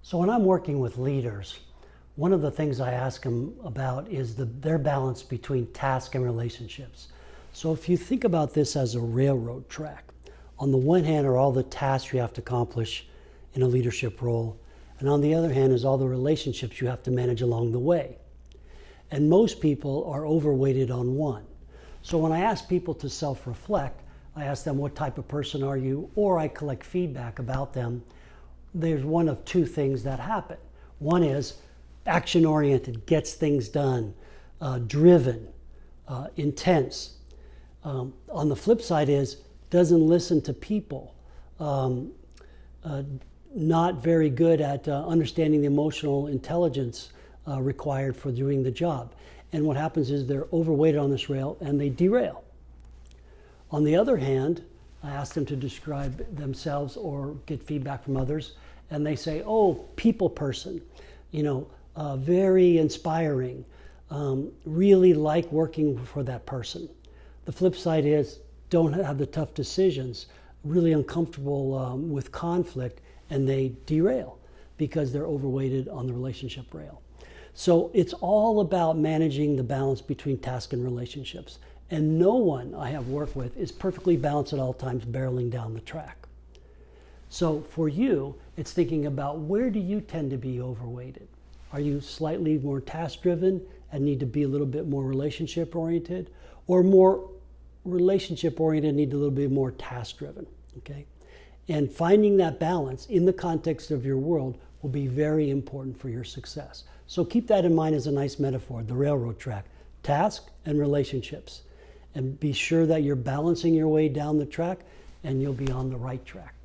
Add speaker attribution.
Speaker 1: So when I'm working with leaders, one of the things I ask them about is their balance between task and relationships. So if you think about this as a railroad track, on the one hand are all the tasks you have to accomplish in a leadership role, and on the other hand is all the relationships you have to manage along the way. And most people are overweighted on one. So when I ask people to self-reflect, I ask them, what type of person are you? Or I collect feedback about them. There's one of two things that happen. One is action-oriented, gets things done, driven, intense. On the flip side is doesn't listen to people, not very good at understanding the emotional intelligence required for doing the job. And what happens is they're overweighted on this rail and they derail. On the other hand, I ask them to describe themselves or get feedback from others, and they say, oh, people person, very inspiring, really like working for that person. The flip side is don't have the tough decisions, really uncomfortable with conflict, and they derail because they're overweighted on the relationship rail. So it's all about managing the balance between task and relationships. And no one I have worked with is perfectly balanced at all times, barreling down the track. So for you, it's thinking about where do you tend to be overweighted? Are you slightly more task-driven and need to be a little bit more relationship-oriented? Or more relationship-oriented and need a little bit more task-driven, okay? And finding that balance in the context of your world will be very important for your success. So keep that in mind as a nice metaphor, the railroad track, task and relationships. And be sure that you're balancing your way down the track and you'll be on the right track.